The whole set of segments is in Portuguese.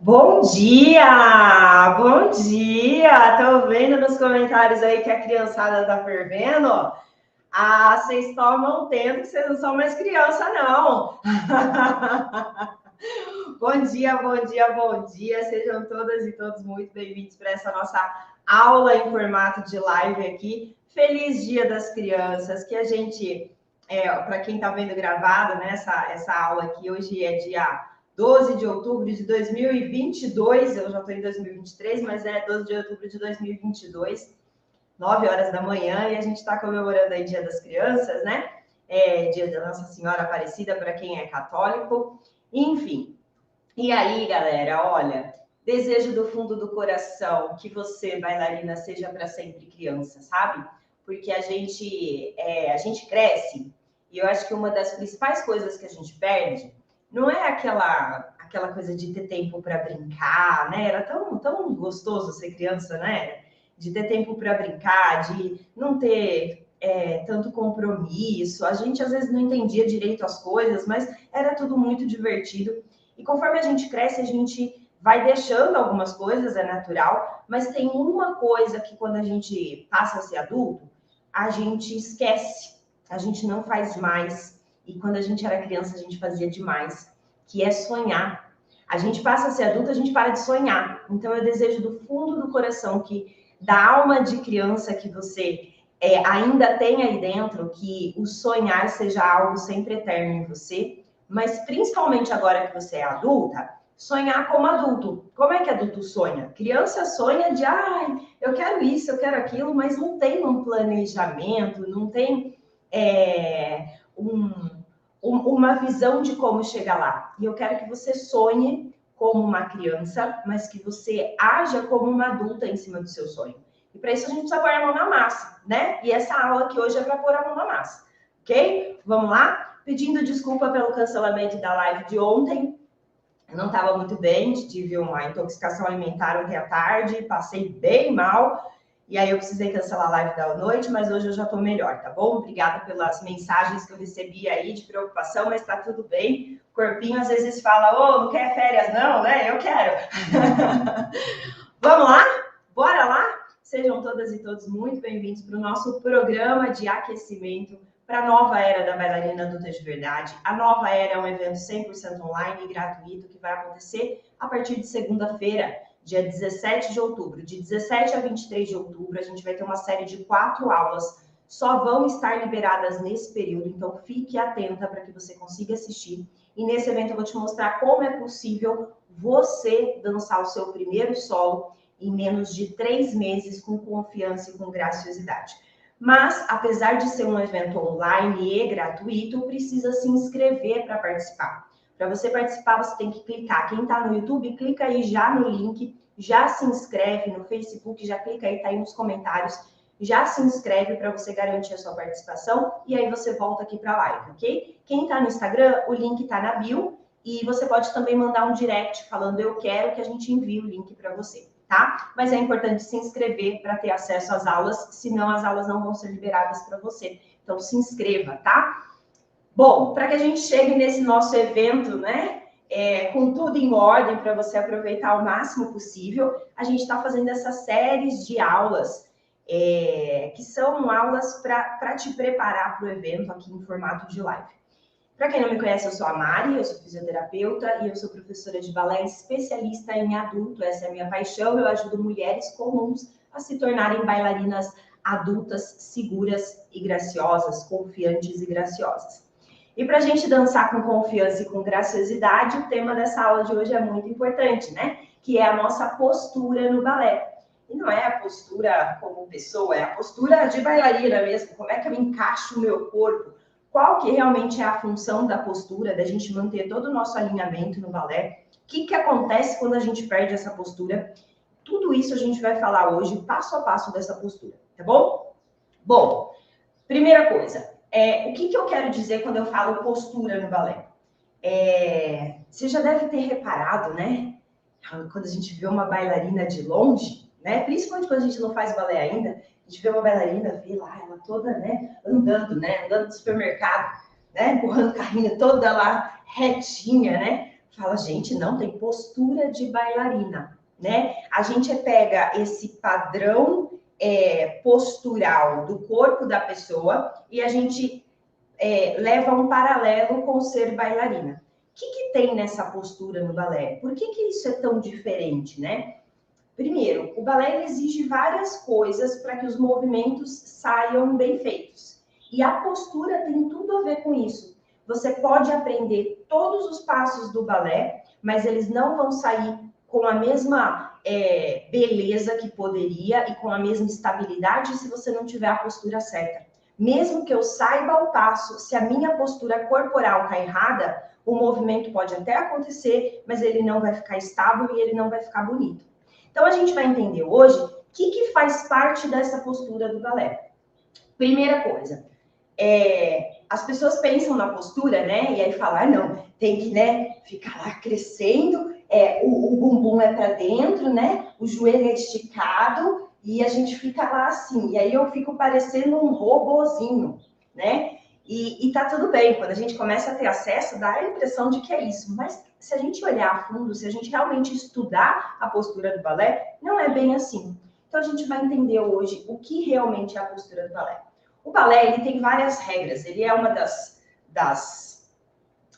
Bom dia! Bom dia! Tô vendo nos comentários aí que a criançada tá fervendo. Ah, vocês tomam tempo que vocês não são mais criança, não. Bom dia, bom dia, bom dia. Sejam todas e todos muito bem-vindos para essa nossa aula em formato de live aqui. Feliz Dia das Crianças, que a gente, para quem está vendo gravado, né, essa aula aqui, hoje é dia 12 de outubro de 2022, eu já estou em 2023, mas é 12 de outubro de 2022, 9 horas da manhã, e a gente está comemorando aí Dia das Crianças, né? Dia da Nossa Senhora Aparecida, para quem é católico, enfim. E aí, galera, olha, desejo do fundo do coração que você, bailarina, seja para sempre criança, sabe? Porque a gente cresce, e eu acho que uma das principais coisas que a gente perde não é aquela coisa de ter tempo para brincar, né? Era tão gostoso ser criança, né? De ter tempo para brincar, de não ter tanto compromisso. A gente às vezes não entendia direito as coisas, mas era tudo muito divertido. E conforme a gente cresce, a gente vai deixando algumas coisas, é natural, mas tem uma coisa que quando a gente passa a ser adulto, a gente esquece, a gente não faz mais. E quando a gente era criança, a gente fazia demais, que é sonhar. A gente passa a ser adulto, a gente para de sonhar. Então eu desejo do fundo do coração que da alma de criança que você ainda tem aí dentro, que o sonhar seja algo sempre eterno em você, mas principalmente agora que você é adulta, sonhar como adulto. Como é que adulto sonha? Criança sonha de, eu quero isso, eu quero aquilo, mas não tem um planejamento, não tem uma visão de como chegar lá. E eu quero que você sonhe como uma criança, mas que você haja como uma adulta em cima do seu sonho. E para isso a gente precisa pôr a mão na massa, né? E essa aula aqui hoje é para pôr a mão na massa, ok? Vamos lá? Pedindo desculpa pelo cancelamento da live de ontem. Eu não estava muito bem, tive uma intoxicação alimentar ontem à tarde, passei bem mal. E aí eu precisei cancelar a live da noite, mas hoje eu já estou melhor, tá bom? Obrigada pelas mensagens que eu recebi aí de preocupação, mas está tudo bem. O corpinho às vezes fala, não quer férias não, né? Eu quero. Vamos lá? Bora lá? Sejam todas e todos muito bem-vindos para o nosso programa de aquecimento para a nova era da bailarina adulta de verdade. A nova era é um evento 100% online e gratuito que vai acontecer a partir de segunda-feira, dia 17 de outubro. De 17 a 23 de outubro, a gente vai ter uma série de 4 aulas. Só vão estar liberadas nesse período, então fique atenta para que você consiga assistir. E nesse evento eu vou te mostrar como é possível você dançar o seu primeiro solo em menos de 3 meses com confiança e com graciosidade. Mas, apesar de ser um evento online e gratuito, precisa se inscrever para participar. Para você participar, você tem que clicar. Quem está no YouTube, clica aí já no link, já se inscreve no Facebook, já clica aí, tá aí nos comentários, já se inscreve para você garantir a sua participação e aí você volta aqui para a live, ok? Quem está no Instagram, o link está na bio e você pode também mandar um direct falando eu quero que a gente envie o link para você. Tá? Mas é importante se inscrever para ter acesso às aulas, senão as aulas não vão ser liberadas para você. Então se inscreva, tá? Bom, para que a gente chegue nesse nosso evento, né, com tudo em ordem para você aproveitar o máximo possível, a gente está fazendo essas séries de aulas, que são aulas para te preparar para o evento aqui em formato de live. Para quem não me conhece, eu sou a Mari, eu sou fisioterapeuta e eu sou professora de balé especialista em adulto. Essa é a minha paixão, eu ajudo mulheres comuns a se tornarem bailarinas adultas, seguras e graciosas, confiantes e graciosas. E para a gente dançar com confiança e com graciosidade, o tema dessa aula de hoje é muito importante, né? Que é a nossa postura no balé. E não é a postura como pessoa, é a postura de bailarina mesmo. Como é que eu encaixo o meu corpo? Qual que realmente é a função da postura, da gente manter todo o nosso alinhamento no balé? O que acontece quando a gente perde essa postura? Tudo isso a gente vai falar hoje, passo a passo dessa postura, tá bom? Bom, primeira coisa, o que eu quero dizer quando eu falo postura no balé? Você já deve ter reparado, né? Quando a gente vê uma bailarina de longe, né? Principalmente quando a gente não faz balé ainda, a gente vê uma bailarina, vê lá, ela toda, né, andando no supermercado, né, empurrando o carrinho toda lá retinha, né, fala, gente, não, tem postura de bailarina, né? A gente pega esse padrão postural do corpo da pessoa e a gente leva um paralelo com ser bailarina. O que tem nessa postura no balé? Por que isso é tão diferente, né? Primeiro, o balé exige várias coisas para que os movimentos saiam bem feitos. E a postura tem tudo a ver com isso. Você pode aprender todos os passos do balé, mas eles não vão sair com a mesma beleza que poderia e com a mesma estabilidade se você não tiver a postura certa. Mesmo que eu saiba o passo, se a minha postura corporal está errada, o movimento pode até acontecer, mas ele não vai ficar estável e ele não vai ficar bonito. Então, a gente vai entender hoje o que faz parte dessa postura do balé. Primeira coisa, as pessoas pensam na postura, né? E aí falam, não, tem que, né, ficar lá crescendo, o bumbum é para dentro, né? O joelho é esticado e a gente fica lá assim. E aí eu fico parecendo um robozinho, né? E tá tudo bem, quando a gente começa a ter acesso, dá a impressão de que é isso. Mas se a gente olhar a fundo, se a gente realmente estudar a postura do balé, não é bem assim. Então a gente vai entender hoje o que realmente é a postura do balé. O balé, ele tem várias regras, ele é uma das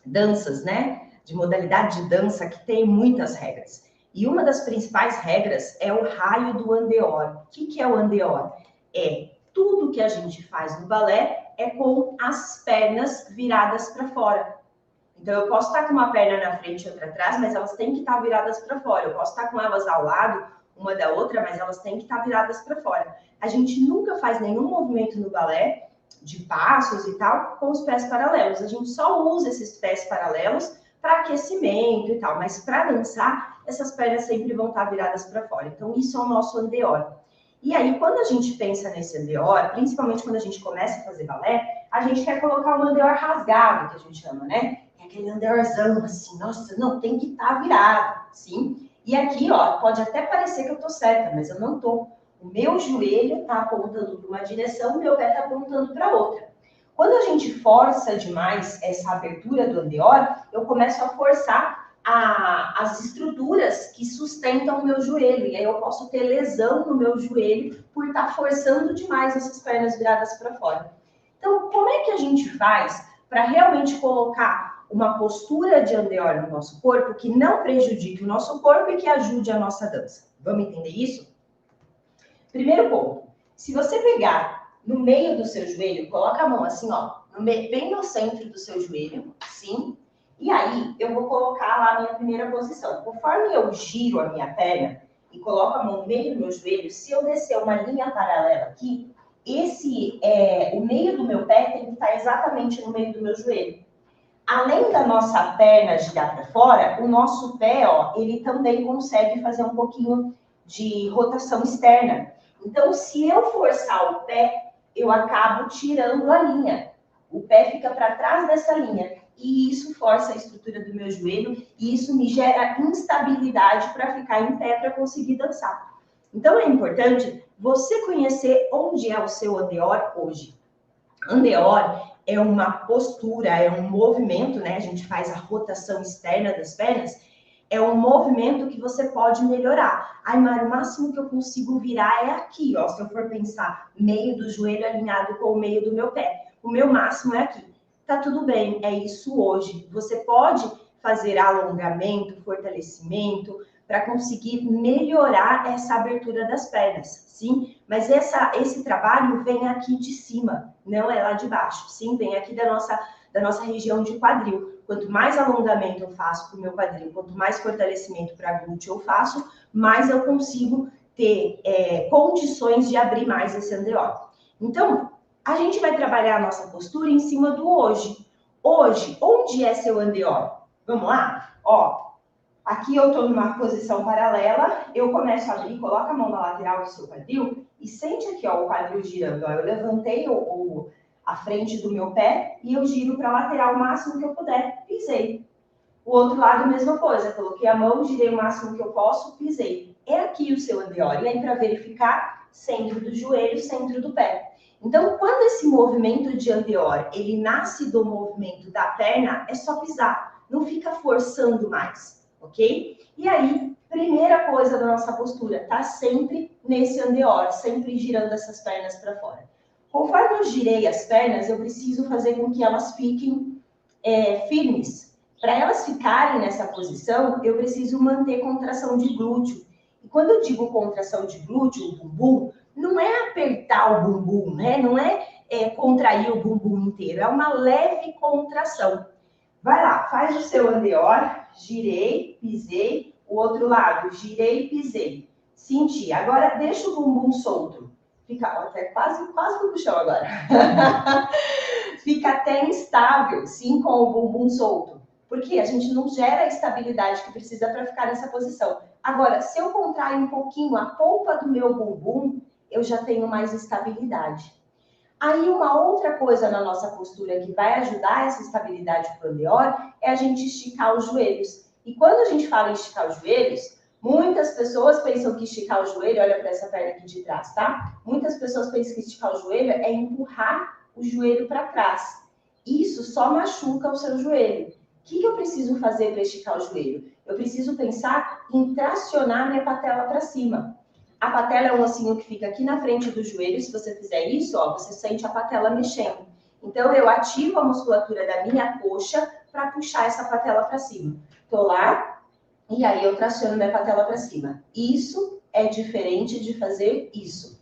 danças, né? De modalidade de dança que tem muitas regras. E uma das principais regras é o raio do andeor. O que é o andeor? É tudo que a gente faz no balé com as pernas viradas para fora. Então, eu posso estar com uma perna na frente e outra atrás, mas elas têm que estar viradas para fora. Eu posso estar com elas ao lado, uma da outra, mas elas têm que estar viradas para fora. A gente nunca faz nenhum movimento no balé, de passos e tal, com os pés paralelos. A gente só usa esses pés paralelos para aquecimento e tal, mas para dançar, essas pernas sempre vão estar viradas para fora. Então, isso é o nosso andeor. E aí, quando a gente pensa nesse andeor, principalmente quando a gente começa a fazer balé, a gente quer colocar um andeor rasgado, que a gente chama, né? É aquele andeorzão, assim, nossa, não, tem que estar virado, sim? E aqui, ó, pode até parecer que eu tô certa, mas eu não tô. O meu joelho tá apontando para uma direção, o meu pé tá apontando para outra. Quando a gente força demais essa abertura do andeor, eu começo a forçar as estruturas que sustentam o meu joelho. E aí eu posso ter lesão no meu joelho por estar forçando demais essas pernas viradas para fora. Então, como é que a gente faz para realmente colocar uma postura de andeor no nosso corpo que não prejudique o nosso corpo e que ajude a nossa dança? Vamos entender isso? Primeiro ponto, se você pegar no meio do seu joelho, coloca a mão assim, ó, bem no centro do seu joelho, sim? E aí, eu vou colocar lá a minha primeira posição. Conforme eu giro a minha perna e coloco a mão no meio do meu joelho, se eu descer uma linha paralela aqui, o meio do meu pé tem que estar exatamente no meio do meu joelho. Além da nossa perna girar para fora, o nosso pé, ó, ele também consegue fazer um pouquinho de rotação externa. Então, se eu forçar o pé, eu acabo tirando a linha. O pé fica para trás dessa linha. E isso força a estrutura do meu joelho e isso me gera instabilidade para ficar em pé para conseguir dançar. Então, é importante você conhecer onde é o seu andeor hoje. Andeor é uma postura, é um movimento, né? A gente faz a rotação externa das pernas. É um movimento que você pode melhorar. Ai, Mari, o máximo que eu consigo virar é aqui, ó. Se eu for pensar meio do joelho alinhado com o meio do meu pé. O meu máximo é aqui. Tá tudo bem, é isso hoje. Você pode fazer alongamento, fortalecimento, para conseguir melhorar essa abertura das pernas, sim? Mas esse trabalho vem aqui de cima, não é lá de baixo, sim? Vem aqui da nossa região de quadril. Quanto mais alongamento eu faço para o meu quadril, quanto mais fortalecimento para glúteo eu faço, mais eu consigo ter condições de abrir mais esse andeor. Então, a gente vai trabalhar a nossa postura em cima do hoje. Hoje, onde é seu andeor? Vamos lá? Ó, aqui eu estou numa posição paralela, eu começo a abrir, coloca a mão na lateral do seu quadril e sente aqui, ó, o quadril girando. Ó, eu levantei a frente do meu pé e eu giro para a lateral o máximo que eu puder, pisei. O outro lado, mesma coisa, coloquei a mão, girei o máximo que eu posso, pisei. É aqui o seu andeor. E aí, para verificar, centro do joelho, centro do pé. Então, quando esse movimento de andeor, ele nasce do movimento da perna, é só pisar. não fica forçando mais, ok? E aí, primeira coisa da nossa postura, tá sempre nesse andeor, sempre girando essas pernas para fora. Conforme eu girei as pernas, eu preciso fazer com que elas fiquem firmes. Para elas ficarem nessa posição, eu preciso manter contração de glúteo. E quando eu digo contração de glúteo, o bumbum, não é apertar o bumbum, né? Não é contrair o bumbum inteiro, é uma leve contração. Vai lá, faz o seu andeor, girei, pisei, o outro lado, girei, pisei. Senti, agora deixa o bumbum solto. Fica até quase no chão agora. Fica até instável, sim, com o bumbum solto. Porque a gente não gera a estabilidade que precisa para ficar nessa posição. Agora, se eu contrair um pouquinho a polpa do meu bumbum, eu já tenho mais estabilidade. Aí, uma outra coisa na nossa postura que vai ajudar essa estabilidade para o andeor é a gente esticar os joelhos. E quando a gente fala em esticar os joelhos, muitas pessoas pensam que esticar o joelho, olha para essa perna aqui de trás, tá? Muitas pessoas pensam que esticar o joelho é empurrar o joelho para trás. Isso só machuca o seu joelho. O que eu preciso fazer para esticar o joelho? Eu preciso pensar em tracionar minha patela para cima. A patela é um ossinho que fica aqui na frente do joelho. Se você fizer isso, ó, você sente a patela mexendo. Então, eu ativo a musculatura da minha coxa para puxar essa patela para cima. Tô lá, e aí eu traciono minha patela para cima. Isso é diferente de fazer isso.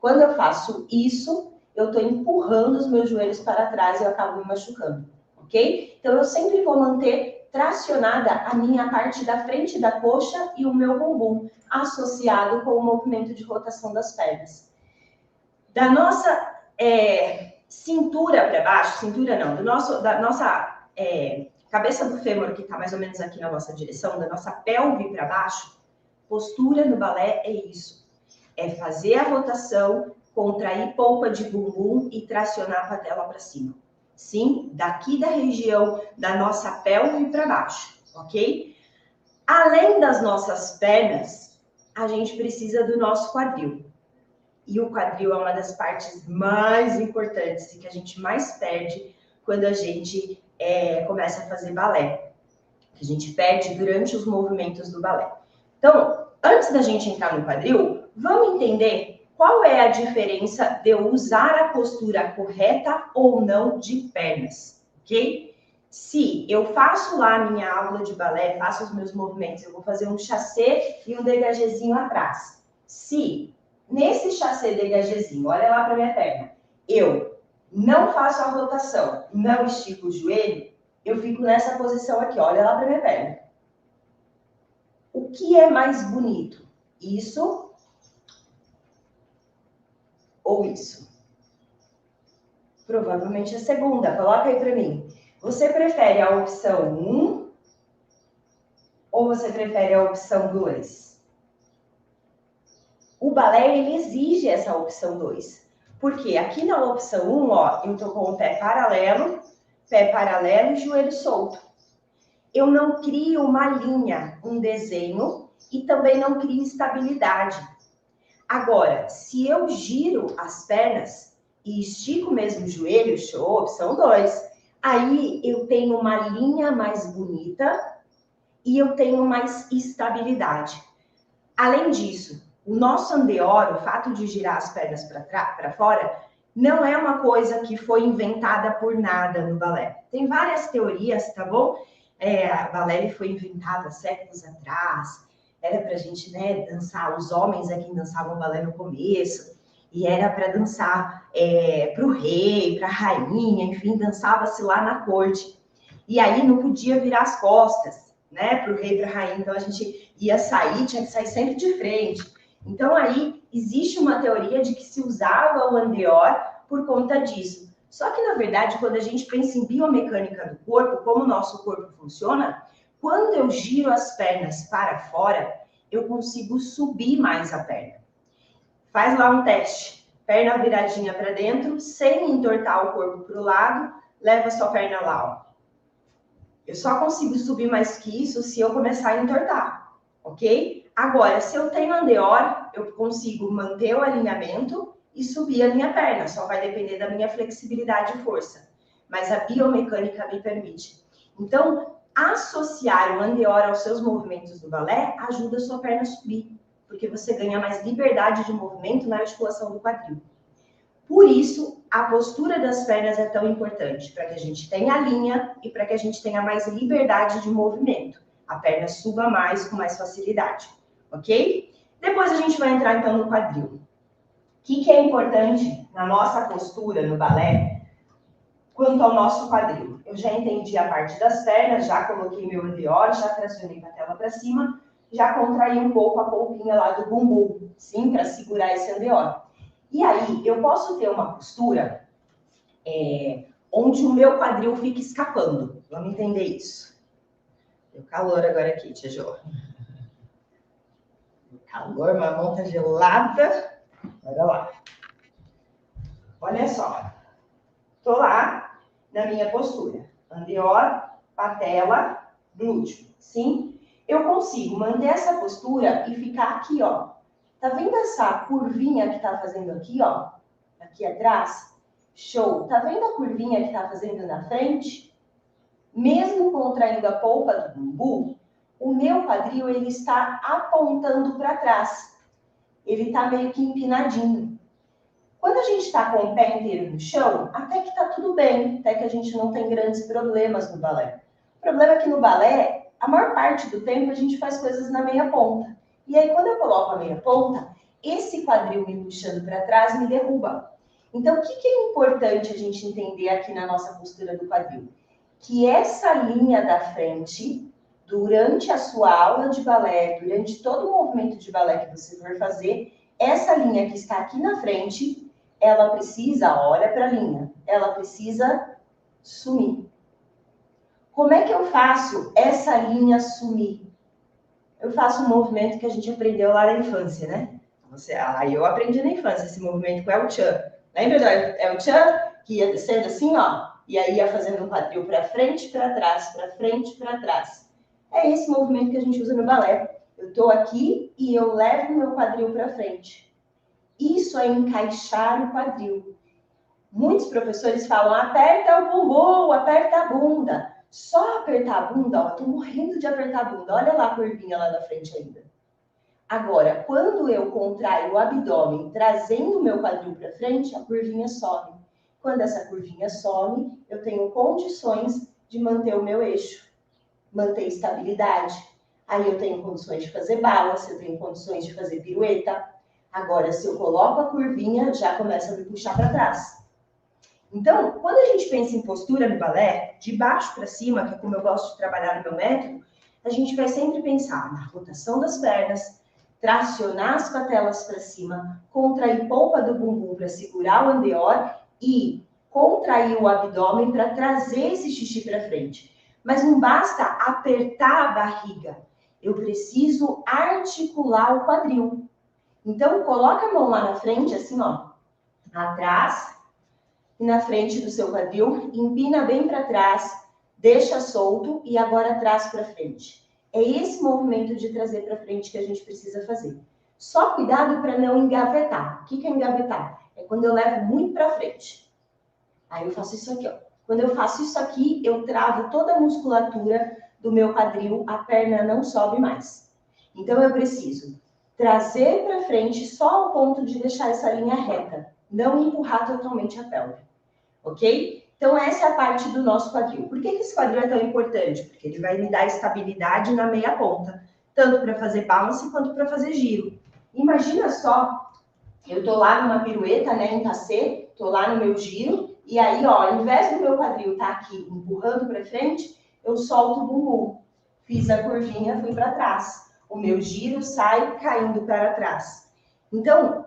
Quando eu faço isso, eu tô empurrando os meus joelhos para trás e eu acabo me machucando, ok? Então, eu sempre vou manter tracionada a minha parte da frente da coxa e o meu bumbum, associado com o movimento de rotação das pernas. Da nossa cintura para baixo, cintura não, da nossa cabeça do fêmur, que está mais ou menos aqui na nossa direção, da nossa pelve para baixo, postura no balé é isso. É fazer a rotação, contrair polpa de bumbum e tracionar a patela para cima. Sim, daqui da região da nossa pelve para baixo, ok? Além das nossas pernas, a gente precisa do nosso quadril. E o quadril é uma das partes mais importantes e que a gente mais perde quando a gente começa a fazer balé. Que a gente perde durante os movimentos do balé. Então, antes da gente entrar no quadril, vamos entender qual é a diferença de eu usar a postura correta ou não de pernas, ok? Se eu faço lá a minha aula de balé, faço os meus movimentos, eu vou fazer um chassé e um dégagézinho atrás. Se nesse chassé dégagézinho, olha lá para minha perna, eu não faço a rotação, não estico o joelho, eu fico nessa posição aqui, olha lá para minha perna. O que é mais bonito? Isso ou isso? Provavelmente a segunda. Coloca aí para mim. Você prefere a opção 1 ou você prefere a opção 2? O balé, ele exige essa opção 2. Porque aqui na opção 1, ó, eu tô com o pé paralelo e joelho solto. Eu não crio uma linha, um desenho e também não crio estabilidade. Agora, se eu giro as pernas e estico mesmo o joelho, show, opção 2. Aí eu tenho uma linha mais bonita e eu tenho mais estabilidade. Além disso, o nosso andeor, o fato de girar as pernas para fora, não é uma coisa que foi inventada por nada no balé. Tem várias teorias, tá bom? O balé ele foi inventado há séculos atrás. Era para a gente, né, dançar. Os homens é quem dançavam balé no começo. E era para dançar para o rei, para a rainha, enfim, dançava-se lá na corte. E aí não podia virar as costas, né, para o rei, para a rainha. Então a gente ia sair, tinha que sair sempre de frente. Então aí existe uma teoria de que se usava o andeor por conta disso. Só que, na verdade, quando a gente pensa em biomecânica do corpo, como o nosso corpo funciona, quando eu giro as pernas para fora, eu consigo subir mais a perna. Faz lá um teste. Perna viradinha para dentro, sem entortar o corpo para o lado, leva a sua perna lá, ó. Eu só consigo subir mais que isso se eu começar a entortar, ok? Agora, se eu tenho andeor, eu consigo manter o alinhamento e subir a minha perna. Só vai depender da minha flexibilidade e força. Mas a biomecânica me permite. Então, associar o andeor aos seus movimentos do balé ajuda a sua perna a subir, porque você ganha mais liberdade de movimento na articulação do quadril. Por isso, a postura das pernas é tão importante, para que a gente tenha a linha e para que a gente tenha mais liberdade de movimento. A perna suba mais com mais facilidade, ok? Depois a gente vai entrar então no quadril. O que é importante na nossa postura no balé quanto ao nosso quadril? Eu já entendi a parte das pernas, já coloquei meu andeor, já tracionei a patela para cima, já contraí um pouco a polpinha lá do bumbum, sim, para segurar esse andeor. E aí, eu posso ter uma postura onde o meu quadril fica escapando. Vamos entender isso. Deu calor agora aqui, Tia Jo. Calor, uma mão tá gelada. Olha lá. Olha só. Tô lá na minha postura. Andeor, patela, glúteo. Sim? Eu consigo manter essa postura e ficar aqui, ó. Tá vendo essa curvinha que tá fazendo aqui, ó? Aqui atrás? Show! Tá vendo a curvinha que tá fazendo na frente? Mesmo contraindo a polpa do bumbum, o meu quadril, ele está apontando para trás. Ele tá meio que empinadinho. Quando a gente está com o pé inteiro no chão, até que tá tudo bem, até que a gente não tem grandes problemas no balé. O problema é que no balé, a maior parte do tempo a gente faz coisas na meia ponta. E aí, quando eu coloco a meia ponta, esse quadril me puxando para trás me derruba. Então, o que é importante a gente entender aqui na nossa postura do quadril? Que essa linha da frente, durante a sua aula de balé, durante todo o movimento de balé que você for fazer, essa linha que está aqui na frente, ela precisa, olha para a linha, ela precisa sumir. Como é que eu faço essa linha sumir? Eu faço um movimento que a gente aprendeu lá na infância, né? Eu aprendi na infância esse movimento com o El Chan. Lembra do El Chan? Que ia descendo assim, ó. E aí ia fazendo um quadril para frente, para trás, para frente, para trás. É esse movimento que a gente usa no balé. Eu tô aqui e eu levo o meu quadril para frente. Isso é encaixar o quadril. Muitos professores falam, aperta o bumbum, aperta a bunda. Só apertar a bunda, ó, tô morrendo de apertar a bunda. Olha lá a curvinha lá na frente ainda. Agora, quando eu contraio o abdômen, trazendo o meu quadril para frente, a curvinha sobe. Quando essa curvinha some, eu tenho condições de manter o meu eixo, manter estabilidade. Aí eu tenho condições de fazer balance, eu tenho condições de fazer pirueta. Agora, se eu coloco a curvinha, já começa a me puxar para trás. Então, quando a gente pensa em postura no balé, de baixo para cima, que é como eu gosto de trabalhar no meu método, a gente vai sempre pensar na rotação das pernas, tracionar as patelas para cima, contrair polpa do bumbum para segurar o andeor e contrair o abdômen para trazer esse xixi para frente. Mas não basta apertar a barriga, eu preciso articular o quadril. Então, coloca a mão lá na frente, assim, ó, atrás, e na frente do seu quadril, empina bem para trás, deixa solto e agora traz para frente. É esse movimento de trazer para frente que a gente precisa fazer. Só cuidado para não engavetar. O que é engavetar? É quando eu levo muito para frente. Aí eu faço isso aqui, ó. Quando eu faço isso aqui, eu travo toda a musculatura do meu quadril, a perna não sobe mais. Então eu preciso trazer para frente só ao ponto de deixar essa linha reta, não empurrar totalmente a pelve, ok? Então essa é a parte do nosso quadril. Por que esse quadril é tão importante? Porque ele vai me dar estabilidade na meia ponta, tanto para fazer balance quanto para fazer giro. Imagina só, eu tô lá numa pirueta, né, em tassê, tô lá no meu giro, e aí, ó, ao invés do meu quadril estar aqui empurrando para frente, eu solto o bumbum. Fiz a curvinha, fui para trás. O meu giro sai caindo para trás. Então,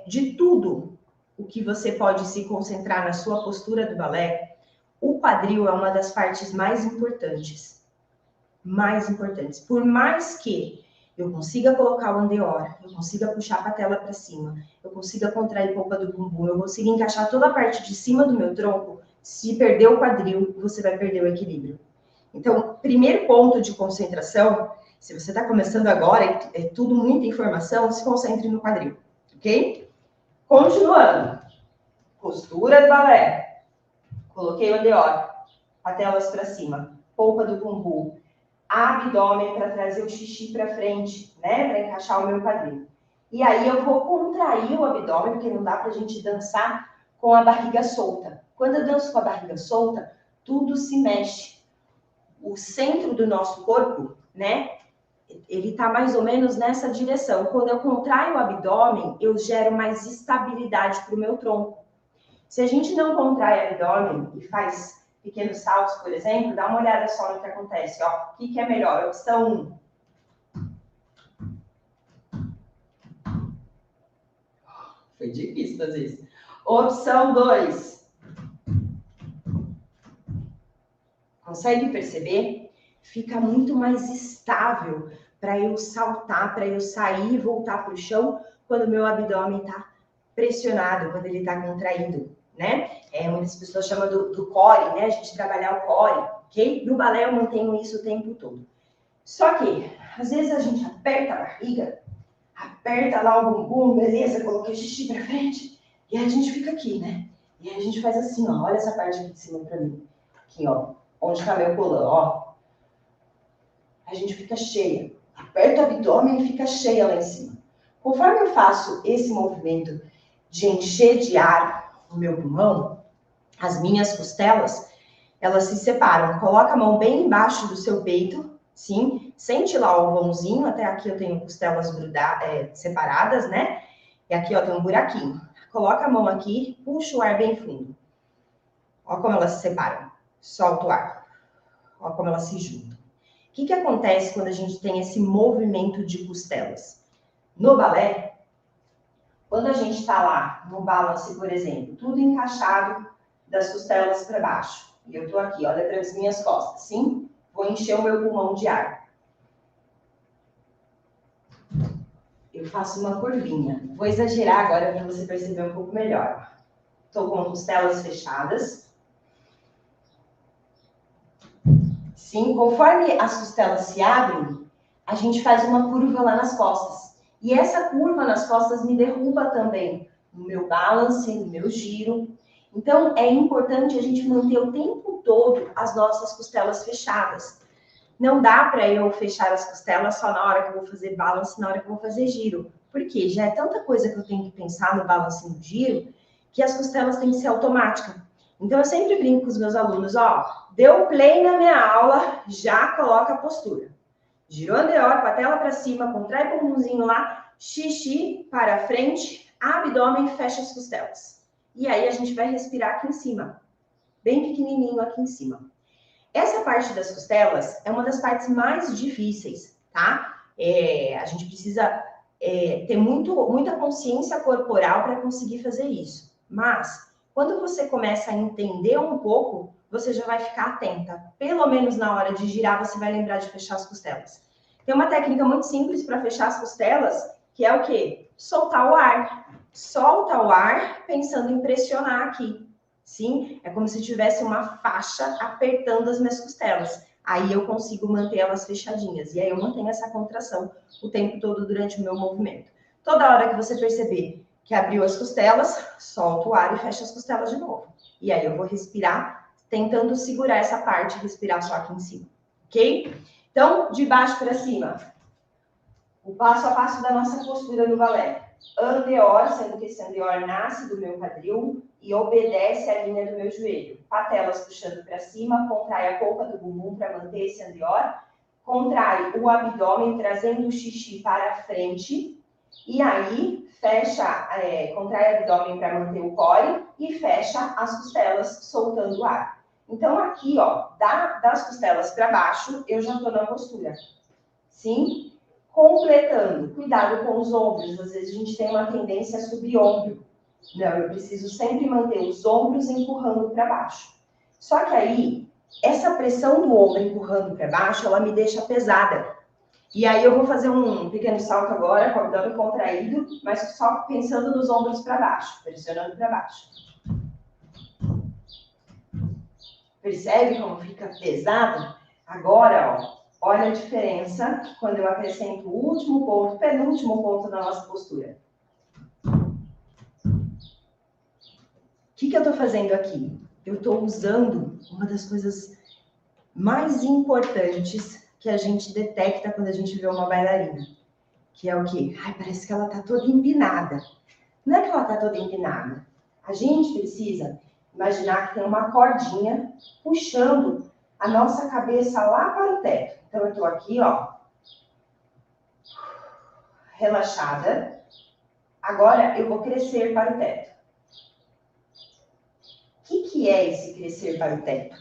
de tudo o que você pode se concentrar na sua postura do balé, o quadril é uma das partes mais importantes. Mais importantes. Por mais que eu consiga colocar o andeor, eu consiga puxar a patela para cima, eu consiga contrair a polpa do bumbum, eu consiga encaixar toda a parte de cima do meu tronco, se perder o quadril, você vai perder o equilíbrio. Então, primeiro ponto de concentração, se você está começando agora, é tudo muita informação, se concentre no quadril, ok? Continuando. Postura do balé. Coloquei o andeor, patelas para cima. polpa do bumbum, abdômen para trazer o xixi para frente, né? Para encaixar o meu quadril. E aí eu vou contrair o abdômen, porque não dá para a gente dançar com a barriga solta. Quando eu danço com a barriga solta, tudo se mexe. O centro do nosso corpo, né? Ele está mais ou menos nessa direção. Quando eu contraio o abdômen, eu gero mais estabilidade para o meu tronco. Se a gente não contrai o abdômen e faz pequenos saltos, por exemplo, dá uma olhada só no que acontece. Ó. O que é melhor? Opção 1. Foi difícil fazer isso. Opção 2. Consegue perceber? Fica muito mais estável para eu saltar, para eu sair e voltar para o chão quando o meu abdômen está pressionado, quando ele está contraído, né? Muitas pessoas chamam do core, né? A gente trabalhar o core, ok? No balé eu mantenho isso o tempo todo. Só que, às vezes a gente aperta a barriga, aperta lá o bumbum, beleza, coloquei o xixi para frente, e aí a gente fica aqui, né? E aí a gente faz assim, ó, olha essa parte aqui de cima para mim. Aqui, ó, onde está meu colã, ó. A gente fica cheia. Aperta o abdômen e fica cheia lá em cima. Conforme eu faço esse movimento de encher de ar o meu pulmão, as minhas costelas, elas se separam. Coloca a mão bem embaixo do seu peito, sim. Sente lá o vãozinho, até aqui eu tenho costelas separadas, né? E aqui, ó, tem um buraquinho. Coloca a mão aqui, puxa o ar bem fundo. Ó como elas se separam. Solta o ar. Ó como elas se juntam. O que acontece quando a gente tem esse movimento de costelas? No balé, quando a gente está lá no balance, por exemplo, tudo encaixado das costelas para baixo, e eu estou aqui, olha para as minhas costas, sim? Vou encher o meu pulmão de ar. Eu faço uma curvinha. Vou exagerar agora para você perceber um pouco melhor. Estou com costelas fechadas. Sim, conforme as costelas se abrem, a gente faz uma curva lá nas costas. E essa curva nas costas me derruba também no meu balance, no meu giro. Então, é importante a gente manter o tempo todo as nossas costelas fechadas. Não dá para eu fechar as costelas só na hora que eu vou fazer balance, na hora que eu vou fazer giro. Porque já é tanta coisa que eu tenho que pensar no balance e no giro, que as costelas têm que ser automáticas. Então, eu sempre brinco com os meus alunos, ó, deu play na minha aula, já coloca a postura. Girou andeor, patela para cima, contrai o bumbumzinho lá, xixi para frente, abdômen, fecha as costelas. E aí a gente vai respirar aqui em cima, bem pequenininho aqui em cima. Essa parte das costelas é uma das partes mais difíceis, tá? A gente precisa ter muita consciência corporal para conseguir fazer isso. Mas, quando você começa a entender um pouco, você já vai ficar atenta. Pelo menos na hora de girar, você vai lembrar de fechar as costelas. Tem uma técnica muito simples para fechar as costelas, que é o quê? Soltar o ar. Solta o ar pensando em pressionar aqui. Sim, é como se tivesse uma faixa apertando as minhas costelas. Aí eu consigo manter elas fechadinhas. E aí eu mantenho essa contração o tempo todo durante o meu movimento. Toda hora que você perceber que abriu as costelas, solta o ar e fecha as costelas de novo. E aí eu vou respirar, tentando segurar essa parte, respirar só aqui em cima. Ok? Então, de baixo para cima. O passo a passo da nossa postura no balé. Andeor, sendo que esse andeor nasce do meu quadril e obedece à linha do meu joelho. Patelas puxando para cima, contrai a polpa do bumbum para manter esse andeor. Contrai o abdômen, trazendo o xixi para frente. E aí, fecha, contrai o abdômen para manter o core e fecha as costelas, soltando o ar. Então, aqui, ó, das costelas para baixo, eu já estou na postura. Sim? Completando, cuidado com os ombros. Às vezes a gente tem uma tendência a subir ombro. Não, eu preciso sempre manter os ombros empurrando para baixo. Só que aí, essa pressão do ombro empurrando para baixo, ela me deixa pesada. E aí eu vou fazer um pequeno salto agora, com o abdômen contraído, mas só pensando nos ombros para baixo, pressionando para baixo. Percebe como fica pesado? Agora, ó. Olha a diferença quando eu acrescento o último ponto, penúltimo ponto da nossa postura. O que eu estou fazendo aqui? Eu estou usando uma das coisas mais importantes que a gente detecta quando a gente vê uma bailarina. Que é o quê? Ai, parece que ela tá toda empinada. Não é que ela tá toda empinada. A gente precisa imaginar que tem uma cordinha puxando a nossa cabeça lá para o teto. Então, eu tô aqui, ó, relaxada. Agora, eu vou crescer para o teto. O que é esse crescer para o teto?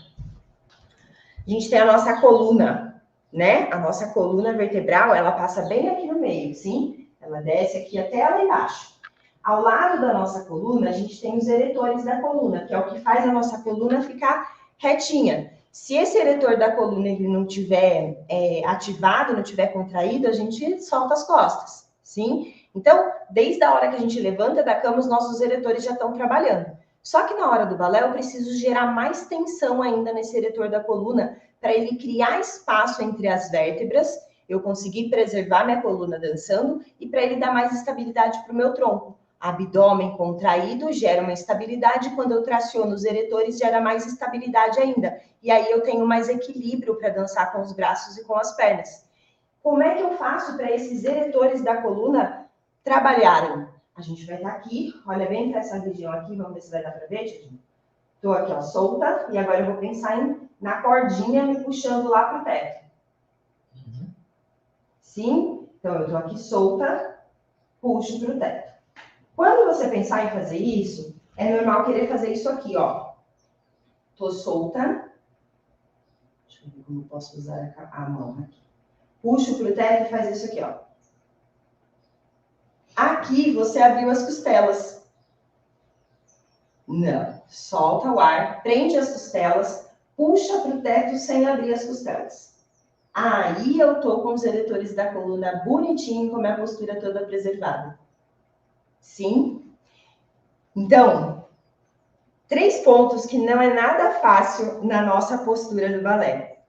A gente tem a nossa coluna, né? A nossa coluna vertebral, ela passa bem aqui no meio, sim? Ela desce aqui até lá embaixo. Ao lado da nossa coluna, a gente tem os eretores da coluna, que é o que faz a nossa coluna ficar retinha. Se esse eretor da coluna ele não tiver ativado, não tiver contraído, a gente solta as costas, sim? Então, desde a hora que a gente levanta da cama, os nossos eretores já estão trabalhando. Só que na hora do balé, eu preciso gerar mais tensão ainda nesse eretor da coluna, para ele criar espaço entre as vértebras, eu conseguir preservar minha coluna dançando, e para ele dar mais estabilidade para o meu tronco. Abdômen contraído gera uma estabilidade, quando eu traciono os eretores gera mais estabilidade ainda. E aí eu tenho mais equilíbrio para dançar com os braços e com as pernas. Como é que eu faço para esses eretores da coluna trabalharem? A gente vai estar aqui, olha bem para essa região aqui, vamos ver se vai dar para ver, Tidinho. Estou aqui, ó, solta, e agora eu vou pensar na cordinha me puxando lá para o teto. Sim? Então eu estou aqui solta, puxo para o teto. Quando você pensar em fazer isso, é normal querer fazer isso aqui, ó. Tô solta. Deixa eu ver como eu posso usar a mão aqui. Puxo pro teto e faz isso aqui, ó. Aqui você abriu as costelas. Não. Solta o ar, prende as costelas, puxa pro teto sem abrir as costelas. Aí eu tô com os eretores da coluna bonitinho, com a minha postura toda preservada. Sim? Então, 3 pontos que não é nada fácil na nossa postura do balé.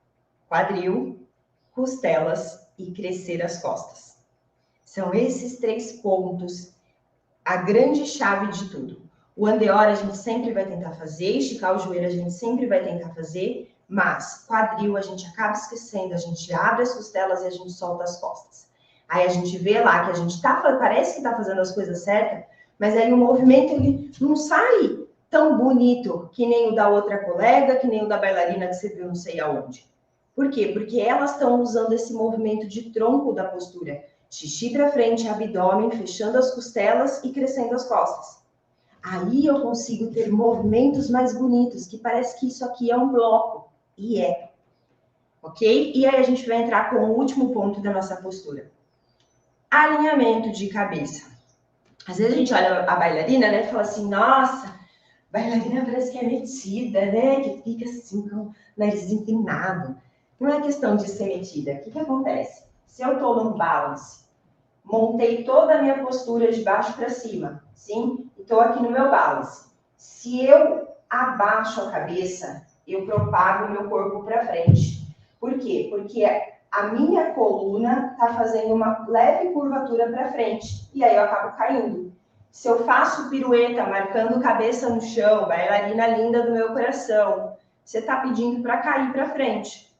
Quadril, costelas e crescer as costas. São esses 3 pontos a grande chave de tudo. O andeor a gente sempre vai tentar fazer, esticar o joelho a gente sempre vai tentar fazer, mas quadril a gente acaba esquecendo, a gente abre as costelas e a gente solta as costas. Aí a gente vê lá que a gente parece que está fazendo as coisas certas, mas aí o movimento ele não sai tão bonito que nem o da outra colega, que nem o da bailarina que você viu não sei aonde. Por quê? Porque elas estão usando esse movimento de tronco da postura. Xixi para frente, abdômen, fechando as costelas e crescendo as costas. Aí eu consigo ter movimentos mais bonitos, que parece que isso aqui é um bloco. E é. Ok? E aí a gente vai entrar com o último ponto da nossa postura. Alinhamento de cabeça. Às vezes a gente olha a bailarina, né, e fala assim, nossa, bailarina parece que é metida, né? Que fica assim com o nariz empinado. Não é questão de ser metida. O que acontece? Se eu estou num balance, montei toda a minha postura de baixo para cima, sim? E estou aqui no meu balance. Se eu abaixo a cabeça, eu propago o meu corpo para frente. Por quê? Porque a minha coluna está fazendo uma leve curvatura para frente. E aí eu acabo caindo. Se eu faço pirueta, marcando cabeça no chão, bailarina linda do meu coração, você está pedindo para cair para frente.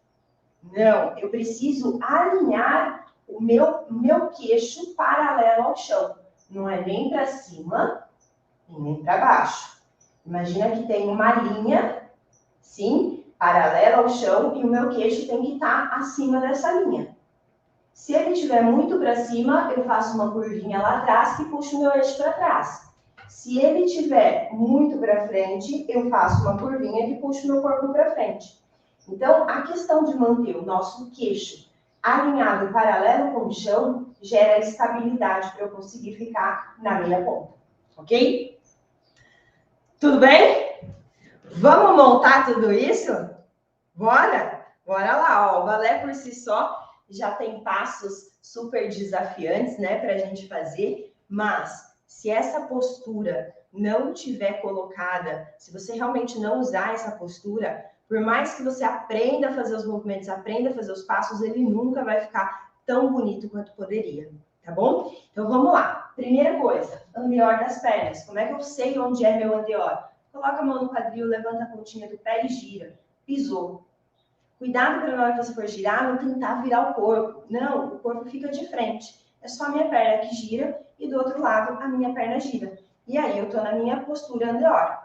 Não, eu preciso alinhar o meu queixo paralelo ao chão. Não é nem para cima e nem para baixo. Imagina que tem uma linha, sim, paralela ao chão, e o meu queixo tem que estar acima dessa linha. Se ele estiver muito para cima, eu faço uma curvinha lá atrás que puxa o meu eixo para trás. Se ele estiver muito para frente, eu faço uma curvinha que puxa o meu corpo para frente. Então, a questão de manter o nosso queixo alinhado paralelo com o chão gera estabilidade para eu conseguir ficar na meia ponta. Ok? Tudo bem? Vamos montar tudo isso? Bora? Bora lá, ó. O balé por si só já tem passos super desafiantes, né, para a gente fazer, mas se essa postura não tiver colocada, se você realmente não usar essa postura, por mais que você aprenda a fazer os movimentos, aprenda a fazer os passos, ele nunca vai ficar tão bonito quanto poderia, tá bom? Então vamos lá. Primeira coisa, andeor das pernas. Como é que eu sei onde é meu andeor? Coloca a mão no quadril, levanta a pontinha do pé e gira. Pisou. Cuidado para na hora que você for girar, não tentar virar o corpo. Não, o corpo fica de frente. É só a minha perna que gira e do outro lado a minha perna gira. E aí eu tô na minha postura andeor.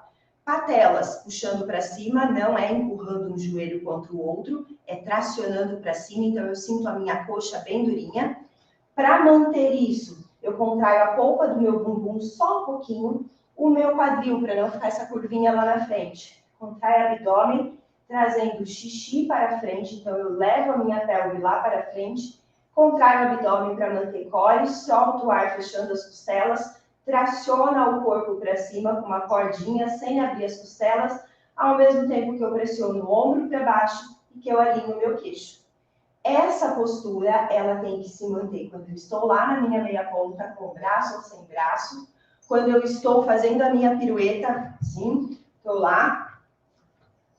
Patelas puxando para cima, não é empurrando um joelho contra o outro, é tracionando para cima, então eu sinto a minha coxa bem durinha. Para manter isso, eu contraio a polpa do meu bumbum só um pouquinho, o meu quadril, para não ficar essa curvinha lá na frente. Contrai o abdômen, trazendo o xixi para frente, então eu levo a minha pelve lá para frente, contraio o abdômen para manter core, solto o ar fechando as costelas, traciona o corpo para cima com uma cordinha sem abrir as costelas, ao mesmo tempo que eu pressiono o ombro para baixo e que eu alinho o meu queixo. Essa postura, ela tem que se manter quando eu estou lá na minha meia ponta, com o braço ou sem braço, quando eu estou fazendo a minha pirueta, sim, estou lá,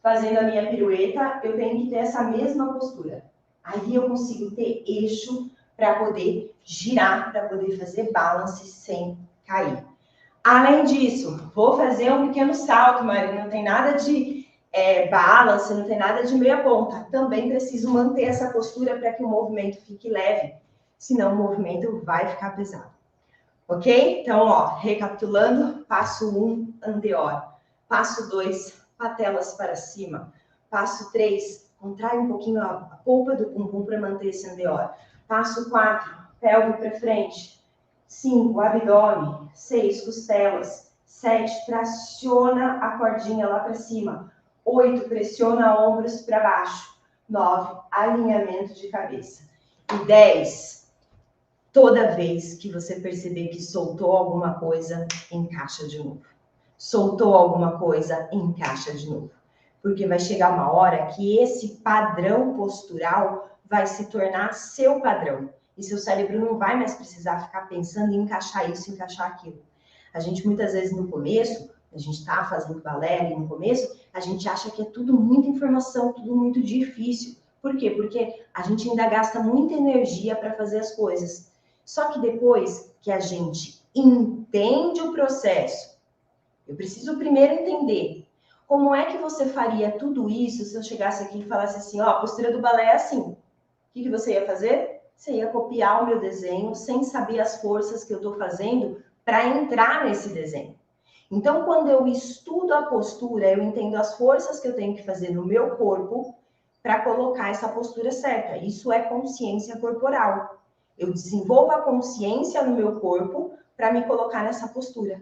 fazendo a minha pirueta, eu tenho que ter essa mesma postura. Aí eu consigo ter eixo para poder girar, para poder fazer balance sem cair. Além disso, vou fazer um pequeno salto, Marina, não tem nada de balance, não tem nada de meia ponta. Também preciso manter essa postura para que o movimento fique leve, senão o movimento vai ficar pesado. Ok? Então, ó, recapitulando, passo 1, andeor. Passo 2, patelas para cima. Passo 3, contrai um pouquinho a polpa do bumbum para manter esse andeor. Passo 4, pelve para frente. 5, abdômen. 6, costelas. 7, traciona a cordinha lá para cima. 8, pressiona ombros para baixo. 9, alinhamento de cabeça. E 10, toda vez que você perceber que soltou alguma coisa, encaixa de novo. Soltou alguma coisa, encaixa de novo. Porque vai chegar uma hora que esse padrão postural vai se tornar seu padrão. E seu cérebro não vai mais precisar ficar pensando em encaixar isso, encaixar aquilo. A gente, muitas vezes, no começo, a gente está fazendo balé ali no começo, a gente acha que é tudo muita informação, tudo muito difícil. Por quê? Porque a gente ainda gasta muita energia para fazer as coisas. Só que depois que a gente entende o processo, eu preciso primeiro entender como é que você faria tudo isso se eu chegasse aqui e falasse assim, ó, a postura do balé é assim. O que você ia fazer? Você ia copiar o meu desenho sem saber as forças que eu estou fazendo para entrar nesse desenho. Então, quando eu estudo a postura, eu entendo as forças que eu tenho que fazer no meu corpo para colocar essa postura certa. Isso é consciência corporal. Eu desenvolvo a consciência no meu corpo para me colocar nessa postura.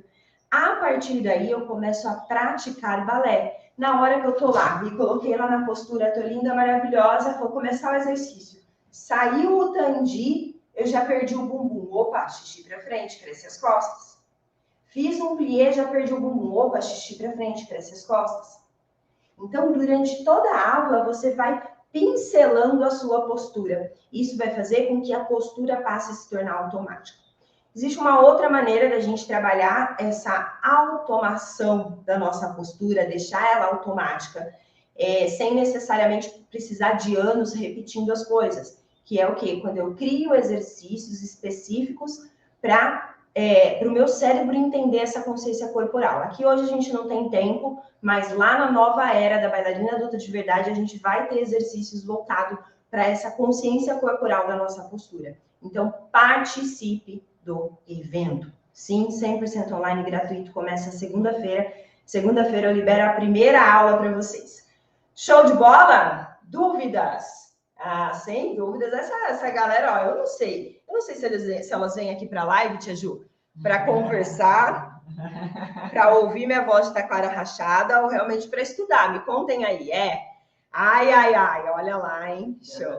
A partir daí, eu começo a praticar balé. Na hora que eu tô lá, me coloquei lá na postura, tô linda, maravilhosa, vou começar o exercício. Saiu o tandi, eu já perdi o bumbum. Opa, xixi para frente, cresce as costas. Fiz um plié, já perdi o bumbum. Opa, xixi para frente, cresce as costas. Então, durante toda a aula, você vai pincelando a sua postura. Isso vai fazer com que a postura passe a se tornar automática. Existe uma outra maneira da gente trabalhar essa automação da nossa postura, deixar ela automática, sem necessariamente precisar de anos repetindo as coisas, que é o quê? Quando eu crio exercícios específicos para o meu cérebro entender essa consciência corporal. Aqui hoje a gente não tem tempo, mas lá na nova era da bailarina adulta de verdade, a gente vai ter exercícios voltados para essa consciência corporal da nossa postura. Então, participe do evento. Sim, 100% online, gratuito, começa segunda-feira. Segunda-feira eu libero a primeira aula para vocês. Show de bola? Dúvidas? Ah, sem dúvidas. Essa galera, ó, eu não sei se elas vêm aqui para a live, Tia Ju, para conversar, para ouvir minha voz de taquara rachada ou realmente para estudar. Me contem aí, Ai, olha lá, hein? Show.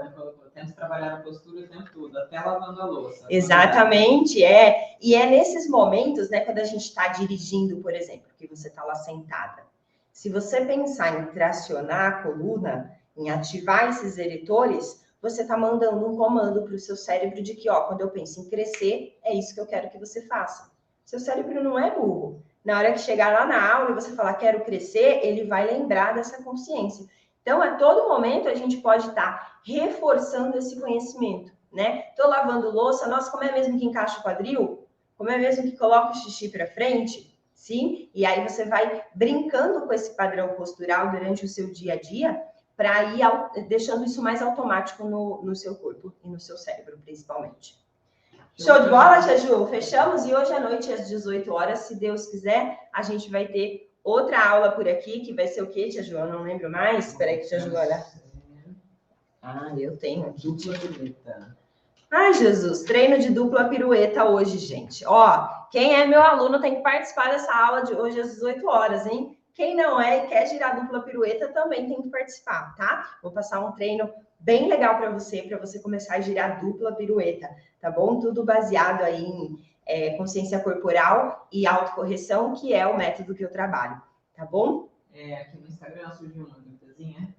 Temos que trabalhar a postura o tempo todo, até lavando a louça. Exatamente, E é nesses momentos, né, quando a gente está dirigindo, por exemplo, que você está lá sentada. Se você pensar em tracionar a coluna, em ativar esses eretores, você está mandando um comando para o seu cérebro de que, ó, quando eu penso em crescer, é isso que eu quero que você faça. Seu cérebro não é burro. Na hora que chegar lá na aula e você falar quero crescer, ele vai lembrar dessa consciência. Então, a todo momento, a gente pode estar reforçando esse conhecimento, né? Tô lavando louça, nossa, como é mesmo que encaixa o quadril? Como é mesmo que coloca o xixi para frente? Sim? E aí você vai brincando com esse padrão postural durante o seu dia a dia para ir deixando isso mais automático no seu corpo e no seu cérebro, principalmente. Show de bola, Tia Ju? Fechamos e hoje à noite, às 18 horas, se Deus quiser, a gente vai ter outra aula por aqui, que vai ser o quê, Tia Ju? Eu não lembro mais. Espera aí que Tia Ju vai olhar. Ah, eu tenho aqui. Dupla pirueta. Ai, Jesus, treino de dupla pirueta hoje, gente. Ó, quem é meu aluno tem que participar dessa aula de hoje às 18 horas, hein? Quem não é e quer girar dupla pirueta também tem que participar, tá? Vou passar um treino bem legal para você começar a girar dupla pirueta, tá bom? Tudo baseado aí em consciência corporal e autocorreção, que é o método que eu trabalho, tá bom? Aqui no Instagram surgiu uma dúvidazinha.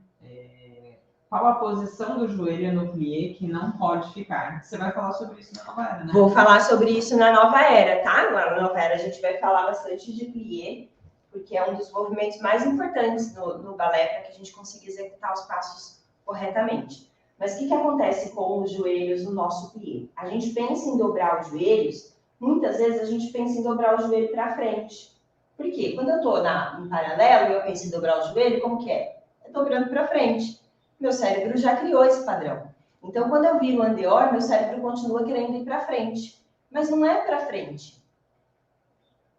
Qual a posição do joelho no plié que não pode ficar? Você vai falar sobre isso na nova era, né? Vou falar sobre isso na nova era, tá? Agora, na nova era, a gente vai falar bastante de plié, porque é um dos movimentos mais importantes no balé para que a gente consiga executar os passos corretamente. Mas o que acontece com os joelhos no nosso plié? A gente pensa em dobrar os joelhos, muitas vezes a gente pensa em dobrar o joelho para frente. Por quê? Quando eu estou em paralelo e eu penso em dobrar o joelho, como que é? É dobrando para frente. Meu cérebro já criou esse padrão. Então, quando eu viro o andeor, meu cérebro continua querendo ir para frente. Mas não é para frente.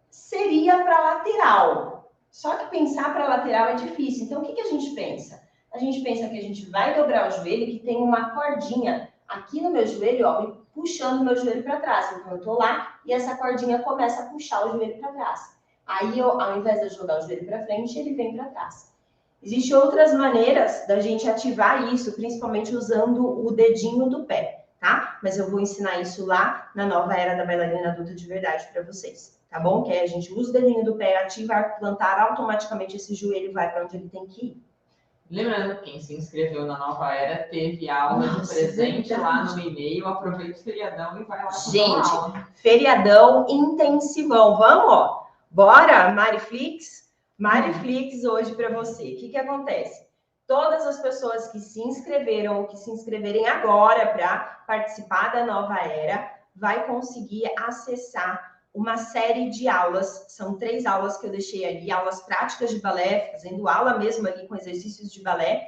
Seria para lateral. Só que pensar para lateral é difícil. Então, o que a gente pensa? A gente pensa que a gente vai dobrar o joelho, que tem uma cordinha aqui no meu joelho, ó, me puxando o meu joelho para trás. Então, eu estou lá e essa cordinha começa a puxar o joelho para trás. Aí, ao invés de eu jogar o joelho para frente, ele vem para trás. Existem outras maneiras da gente ativar isso, principalmente usando o dedinho do pé, tá? Mas eu vou ensinar isso lá na nova era da bailarina adulta de verdade para vocês, tá bom? Que aí a gente usa o dedinho do pé, ativa, plantar, automaticamente esse joelho vai para onde ele tem que ir. Lembrando que quem se inscreveu na nova era teve aula de presente lá no e-mail. Aproveita o feriadão e vai lá para a aula. Feriadão intensivão. Vamos, ó. Bora, Mariflix? Mariflix hoje para você. O que acontece? Todas as pessoas que se inscreveram ou que se inscreverem agora para participar da nova era vai conseguir acessar uma série de aulas. São 3 aulas que eu deixei ali, aulas práticas de balé, fazendo aula mesmo ali com exercícios de balé,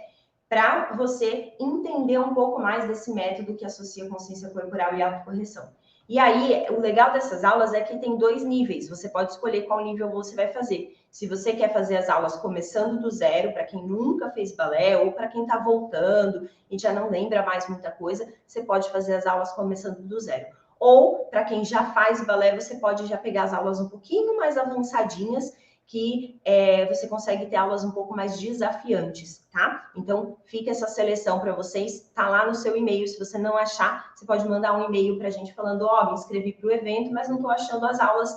para você entender um pouco mais desse método que associa consciência corporal e autocorreção. E aí, o legal dessas aulas é que tem 2 níveis. Você pode escolher qual nível você vai fazer. Se você quer fazer as aulas começando do zero, para quem nunca fez balé, ou para quem está voltando e já não lembra mais muita coisa, você pode fazer as aulas começando do zero. Ou, para quem já faz balé, você pode já pegar as aulas um pouquinho mais avançadinhas, que você consegue ter aulas um pouco mais desafiantes, tá? Então, fica essa seleção para vocês, tá lá no seu e-mail. Se você não achar, você pode mandar um e-mail para a gente falando, ó, me inscrevi para o evento, mas não estou achando as aulas,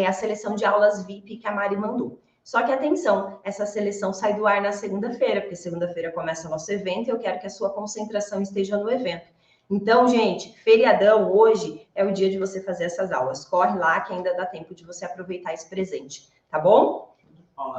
a seleção de aulas VIP que a Mari mandou. Só que atenção, essa seleção sai do ar na segunda-feira, porque segunda-feira começa o nosso evento e eu quero que a sua concentração esteja no evento. Então, gente, feriadão hoje é o dia de você fazer essas aulas. Corre lá que ainda dá tempo de você aproveitar esse presente. Tá bom?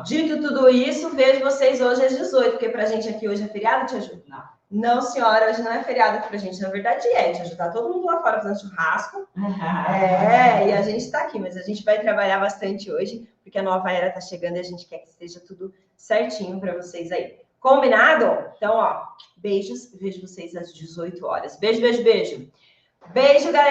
Dito tudo isso, vejo vocês hoje às 18, porque pra gente aqui hoje é feriado, Tia Ju? Não, senhora, hoje não é feriado aqui pra gente. Na verdade é, Tia Ju, tá todo mundo lá fora fazendo churrasco. E a gente tá aqui, mas a gente vai trabalhar bastante hoje, porque a nova era tá chegando e a gente quer que esteja tudo certinho pra vocês aí. Combinado? Então, ó, beijos, vejo vocês às 18 horas. Beijo, beijo, beijo. Beijo, galera.